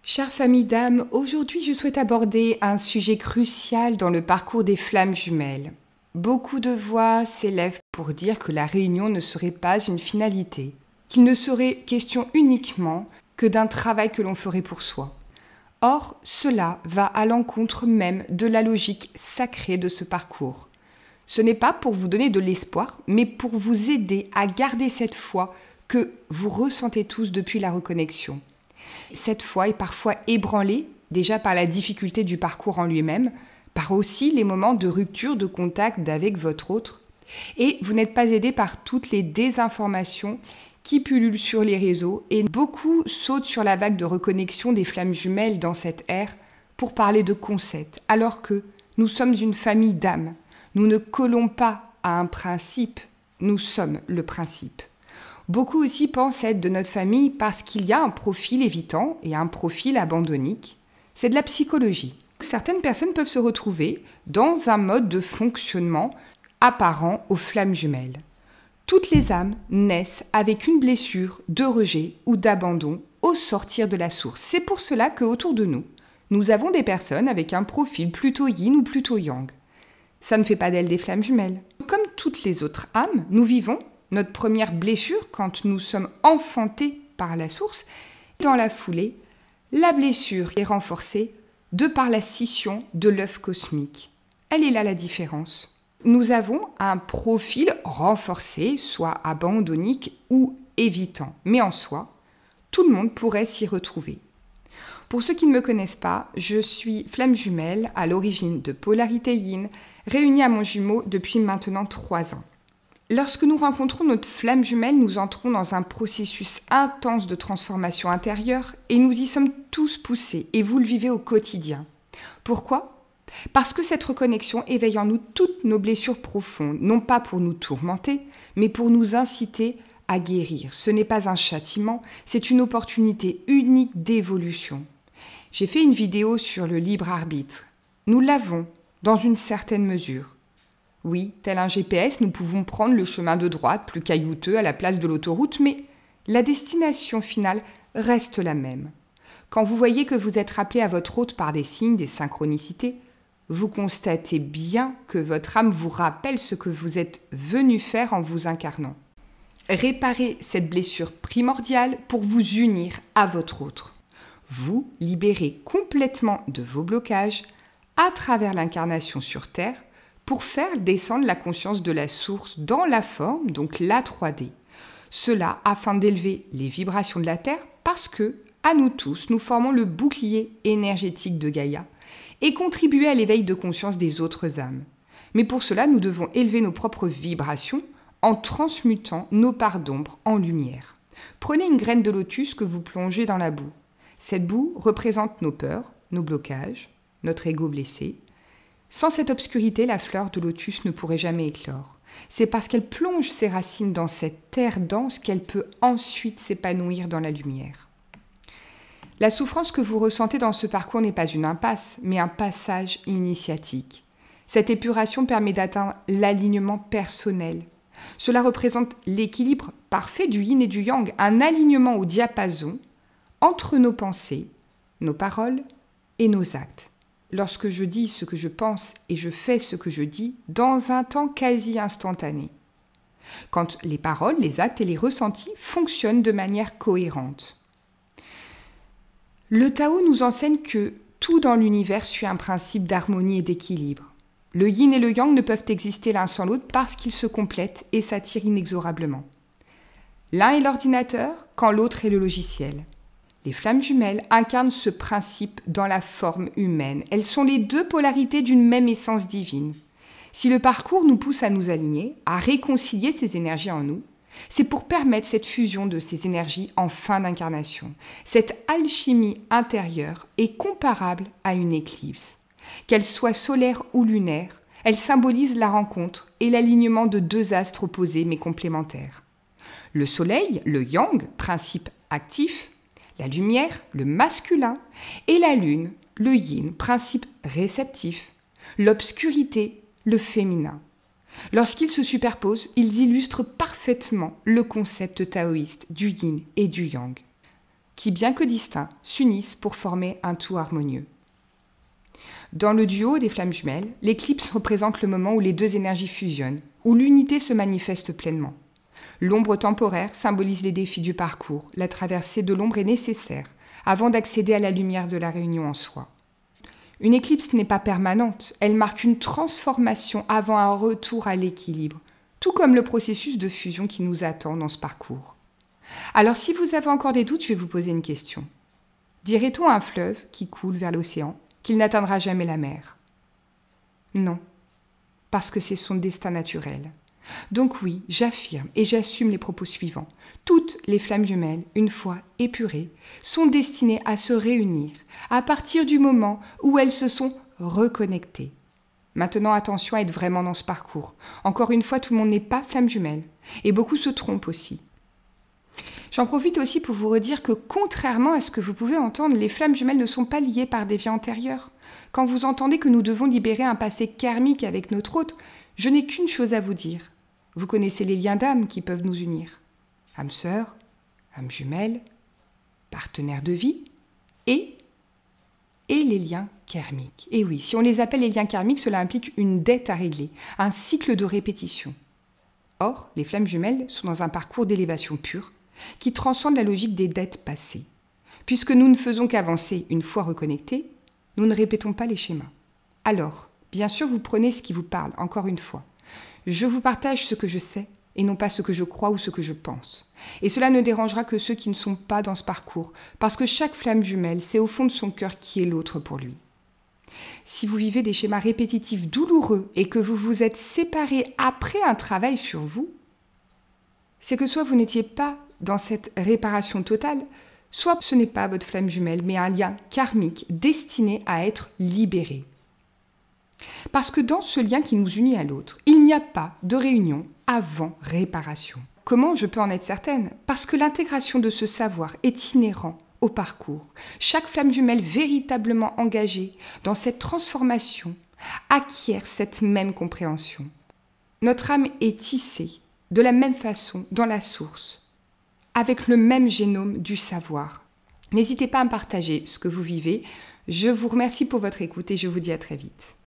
Chère famille d'âmes, aujourd'hui je souhaite aborder un sujet crucial dans le parcours des flammes jumelles. Beaucoup de voix s'élèvent pour dire que la réunion ne serait pas une finalité, qu'il ne serait question uniquement que d'un travail que l'on ferait pour soi. Or, cela va à l'encontre même de la logique sacrée de ce parcours. Ce n'est pas pour vous donner de l'espoir, mais pour vous aider à garder cette foi que vous ressentez tous depuis la reconnexion. Cette foi est parfois ébranlée, déjà par la difficulté du parcours en lui-même, par aussi les moments de rupture de contact avec votre autre, et vous n'êtes pas aidé par toutes les désinformations qui pullulent sur les réseaux, et beaucoup sautent sur la vague de reconnexion des flammes jumelles dans cette ère pour parler de concept, alors que nous sommes une famille d'âmes. Nous ne collons pas à un principe, nous sommes le principe. Beaucoup aussi pensent être de notre famille parce qu'il y a un profil évitant et un profil abandonnique. C'est de la psychologie. Certaines personnes peuvent se retrouver dans un mode de fonctionnement apparent aux flammes jumelles. Toutes les âmes naissent avec une blessure de rejet ou d'abandon au sortir de la source. C'est pour cela qu'autour de nous, nous avons des personnes avec un profil plutôt yin ou plutôt yang. Ça ne fait pas d'elles des flammes jumelles. Comme toutes les autres âmes, nous vivons notre première blessure quand nous sommes enfantés par la source. Dans la foulée, la blessure est renforcée de par la scission de l'œuf cosmique. Elle est là la différence. Nous avons un profil renforcé, soit abandonnique ou évitant. Mais en soi, tout le monde pourrait s'y retrouver. Pour ceux qui ne me connaissent pas, je suis flamme jumelle, à l'origine de polarité yin, réunie à mon jumeau depuis maintenant 3 ans. Lorsque nous rencontrons notre flamme jumelle, nous entrons dans un processus intense de transformation intérieure et nous y sommes tous poussés et vous le vivez au quotidien. Pourquoi ? Parce que cette reconnexion éveille en nous toutes nos blessures profondes, non pas pour nous tourmenter, mais pour nous inciter à guérir. Ce n'est pas un châtiment, c'est une opportunité unique d'évolution. J'ai fait une vidéo sur le libre arbitre. Nous l'avons, dans une certaine mesure. Oui, tel un GPS, nous pouvons prendre le chemin de droite, plus caillouteux, à la place de l'autoroute, mais la destination finale reste la même. Quand vous voyez que vous êtes rappelé à votre hôte par des signes, des synchronicités, vous constatez bien que votre âme vous rappelle ce que vous êtes venu faire en vous incarnant. Réparez cette blessure primordiale pour vous unir à votre autre. Vous libérez complètement de vos blocages à travers l'incarnation sur Terre, pour faire descendre la conscience de la source dans la forme, donc la 3D. Cela afin d'élever les vibrations de la Terre parce que, à nous tous, nous formons le bouclier énergétique de Gaïa et contribuer à l'éveil de conscience des autres âmes. Mais pour cela, nous devons élever nos propres vibrations en transmutant nos parts d'ombre en lumière. Prenez une graine de lotus que vous plongez dans la boue. Cette boue représente nos peurs, nos blocages, notre ego blessé. Sans cette obscurité, la fleur de lotus ne pourrait jamais éclore. C'est parce qu'elle plonge ses racines dans cette terre dense qu'elle peut ensuite s'épanouir dans la lumière. La souffrance que vous ressentez dans ce parcours n'est pas une impasse, mais un passage initiatique. Cette épuration permet d'atteindre l'alignement personnel. Cela représente l'équilibre parfait du yin et du yang, un alignement au diapason entre nos pensées, nos paroles et nos actes. Lorsque je dis ce que je pense et je fais ce que je dis dans un temps quasi instantané. Quand les paroles, les actes et les ressentis fonctionnent de manière cohérente. Le Tao nous enseigne que tout dans l'univers suit un principe d'harmonie et d'équilibre. Le yin et le yang ne peuvent exister l'un sans l'autre parce qu'ils se complètent et s'attirent inexorablement. L'un est l'ordinateur quand l'autre est le logiciel. Les flammes jumelles incarnent ce principe dans la forme humaine. Elles sont les deux polarités d'une même essence divine. Si le parcours nous pousse à nous aligner, à réconcilier ces énergies en nous, c'est pour permettre cette fusion de ces énergies en fin d'incarnation. Cette alchimie intérieure est comparable à une éclipse. Qu'elle soit solaire ou lunaire, elle symbolise la rencontre et l'alignement de deux astres opposés mais complémentaires. Le soleil, le yang, principe actif, la lumière, le masculin, et la lune, le yin, principe réceptif, l'obscurité, le féminin. Lorsqu'ils se superposent, ils illustrent parfaitement le concept taoïste du yin et du yang. qui, bien que distincts, s'unissent pour former un tout harmonieux. Dans le duo des flammes jumelles, l'éclipse représente le moment où les deux énergies fusionnent, où l'unité se manifeste pleinement. L'ombre temporaire symbolise les défis du parcours. La traversée de l'ombre est nécessaire avant d'accéder à la lumière de la réunion en soi. Une éclipse n'est pas permanente, elle marque une transformation avant un retour à l'équilibre, tout comme le processus de fusion qui nous attend dans ce parcours. Alors si vous avez encore des doutes, je vais vous poser une question. Dirait-on à un fleuve qui coule vers l'océan qu'il n'atteindra jamais la mer? Non, parce que c'est son destin naturel. Donc oui, j'affirme et j'assume les propos suivants. Toutes les flammes jumelles, une fois épurées, sont destinées à se réunir à partir du moment où elles se sont reconnectées. Maintenant, attention à être vraiment dans ce parcours. Encore une fois, tout le monde n'est pas flamme jumelle et beaucoup se trompent aussi. J'en profite aussi pour vous redire que contrairement à ce que vous pouvez entendre, les flammes jumelles ne sont pas liées par des vies antérieures. Quand vous entendez que nous devons libérer un passé karmique avec notre hôte, je n'ai qu'une chose à vous dire. Vous connaissez les liens d'âme qui peuvent nous unir. Âme sœur, âme jumelle, partenaire de vie et les liens karmiques. Et oui, si on les appelle les liens karmiques, cela implique une dette à régler, un cycle de répétition. Or, les flammes jumelles sont dans un parcours d'élévation pure qui transcende la logique des dettes passées. Puisque nous ne faisons qu'avancer une fois reconnectés, nous ne répétons pas les schémas. Alors, bien sûr, vous prenez ce qui vous parle, encore une fois. Je vous partage ce que je sais et non pas ce que je crois ou ce que je pense. Et cela ne dérangera que ceux qui ne sont pas dans ce parcours, parce que chaque flamme jumelle sait au fond de son cœur qui est l'autre pour lui. Si vous vivez des schémas répétitifs douloureux et que vous vous êtes séparés après un travail sur vous, c'est que soit vous n'étiez pas dans cette réparation totale, soit ce n'est pas votre flamme jumelle, mais un lien karmique destiné à être libéré. Parce que dans ce lien qui nous unit à l'autre, il n'y a pas de réunion avant réparation. Comment je peux en être certaine? Parce que l'intégration de ce savoir est inhérent au parcours. Chaque flamme jumelle véritablement engagée dans cette transformation acquiert cette même compréhension. Notre âme est tissée de la même façon dans la source, avec le même génome du savoir. N'hésitez pas à me partager ce que vous vivez. Je vous remercie pour votre écoute et je vous dis à très vite.